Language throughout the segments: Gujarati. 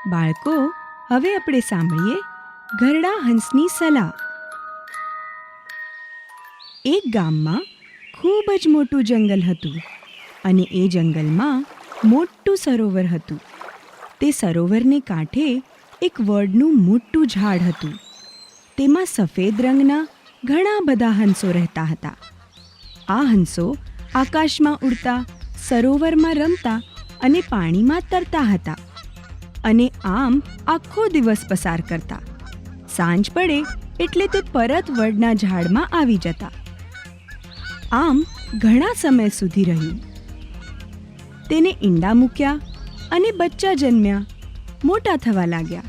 બાળકો, હવે આપણે સાંભળીએ ઘરડા હંસની સલાહ. એક ગામમાં ખૂબ જ મોટું જંગલ હતું અને એ જંગલમાં મોટું સરોવર હતું. તે સરોવરને કાંઠે એક વડનું મોટું ઝાડ હતું. તેમાં સફેદ રંગના ઘણા બધા હંસો રહેતા હતા. આ હંસો આકાશમાં ઉડતા, સરોવરમાં રમતા અને પાણીમાં તરતા હતા અને આમ આખો દિવસ પસાર કરતા. સાંજ પડે એટલે તે પરત વડના ઝાડમાં આવી જતા. આમ ઘણા સમય સુધી રહ્યું. તેને ઈંડા મૂક્યા અને બચ્ચા જન્મ્યા, મોટા થવા લાગ્યા.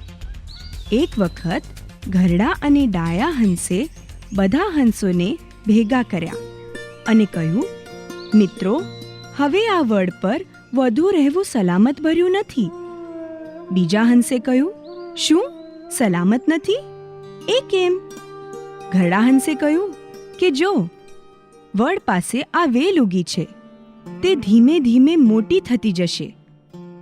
એક વખત ઘરડા અને ડાયા હંસે બધા હંસોને ભેગા કર્યા અને કહ્યું, મિત્રો, હવે આ વડ પર વધુ રહેવું સલામત ભર્યું નથી. બીજા હંસે કહ્યું, શું સલામત નથી? એ કેમ? ઘરડા હંસે કહ્યું કે જો, વડ પાસે આ વેલ ઉગી છે. તે ધીમે ધીમે મોટી થતી જશે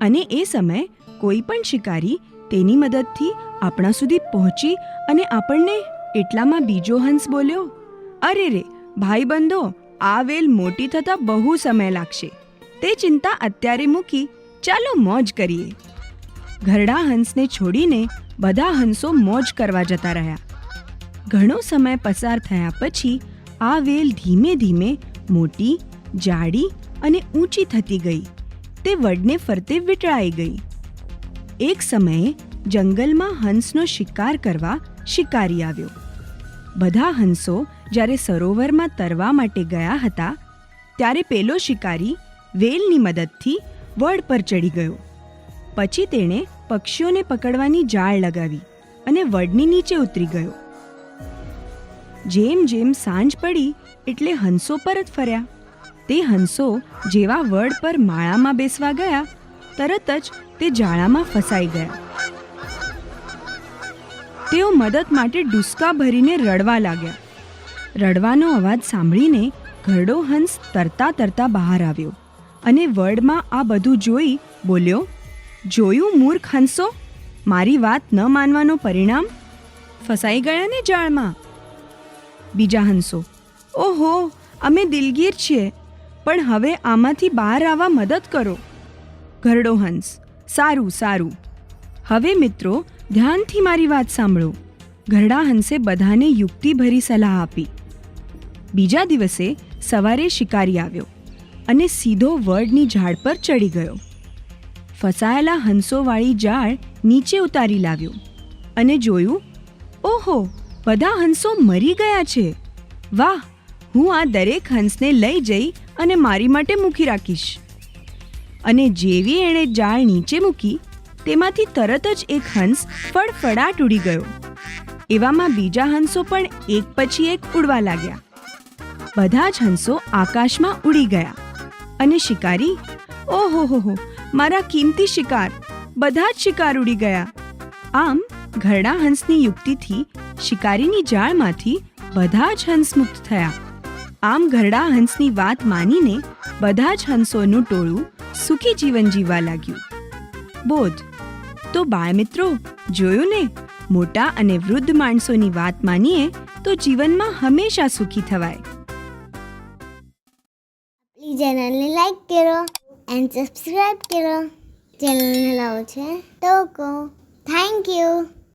અને એ સમયે કોઈ પણ શિકારી તેની મદદથી આપણા સુધી પહોંચી અને આપણને. એટલામાં બીજો હંસ બોલ્યો, અરે રે ભાઈબંધો, આ વેલ મોટી થતાં બહુ સમય લાગશે. તે ચિંતા અત્યારે મૂકી ચાલો મોજ કરીએ. ઘરડા હંસને છોડીને બધા હંસો મોજ કરવા જતા રહ્યા. ઘણો સમય પસાર થયા પછી આ વેલ ધીમે ધીમે મોટી, જાડી અને ઊંચી થતી ગઈ. તે વડને ફરતે વીંટળાઈ ગઈ. એક સમયે જંગલમાં હંસનો શિકાર કરવા શિકારી આવ્યો. બધા હંસો જ્યારે સરોવરમાં તરવા માટે ગયા હતા ત્યારે પેલો શિકારી વેલની મદદથી વડ પર ચડી ગયો. પછી તેણે પક્ષીઓને પકડવાની જાળ લગાવી અને વડની નીચે ઉતરી ગયો. જેમ જેમ સાંજ પડી એટલે હંસો પરત ફર્યા. તે હંસો જેવા વડ પર માળામાં બેસવા ગયા તરત જ તે જાળામાં ફસાઈ ગયા. તેઓ મદદ માટે ડૂસકા ભરીને રડવા લાગ્યા. રડવાનો અવાજ સાંભળીને ઘરડો હંસ તરતા તરતા બહાર આવ્યો અને વડમાં આ બધું જોઈ બોલ્યો, જોયું મૂર્ખ હંસો, મારી વાત ન માનવાનું પરિણામ? ફસાઈ ગયા ને જાળમાં. બીજા હંસો, ઓહો, અમે દિલગીર છીએ, પણ હવે આમાંથી બહાર આવવા મદદ કરો. ઘરડો હંસ, સારું સારું. હવે મિત્રો, ધ્યાનથી મારી વાત સાંભળો. ઘરડા હંસે બધાને યુક્તિભરી સલાહ આપી. બીજા દિવસે સવારે શિકારી આવ્યો અને સીધો વડની ઝાડ પર ચડી ગયો. ફસાયેલા હંસોવાળી જાળ નીચે ઉતારી લાવ્યો અને જોયું, ઓહો, બધા હંસો મરી ગયા છે. વાહ, હું આ દરેક હંસને લઈ જઈ અને મારી માટે મૂકી રાખીશ. અને જેવી એણે જાળ નીચે મૂકી તેમાંથી તરત જ એક હંસ ફડફડાટ ઉડી ગયો. એવામાં બીજા હંસો પણ એક પછી એક ઉડવા લાગ્યા. બધા જ હંસો આકાશમાં ઉડી ગયા અને શિકારી, ઓહોહો, મારા કિંમતી શિકાર, બધા જ શિકાર ઉડી ગયા. આમ ઘરડા હંસની યુક્તિથી શિકારીની જાળમાંથી બધા જ હંસ મુક્ત થયા. આમ ઘરડા હંસની વાત માનીને બધા જ હંસોનું ટોળું સુખી જીવન જીવવા લાગ્યું. બોધ. તો બાળમિત્રો, જોયું ને, મોટા અને વૃદ્ધ માણસોની વાત માનીએ તો જીવનમાં હંમેશા સુખી થવાય. આપણી ચેનલને લાઈક કરો એન્ડ સબસ્ક્રાઈબ કરો. ચેનલને લાવો છે તો કહો. Thank you.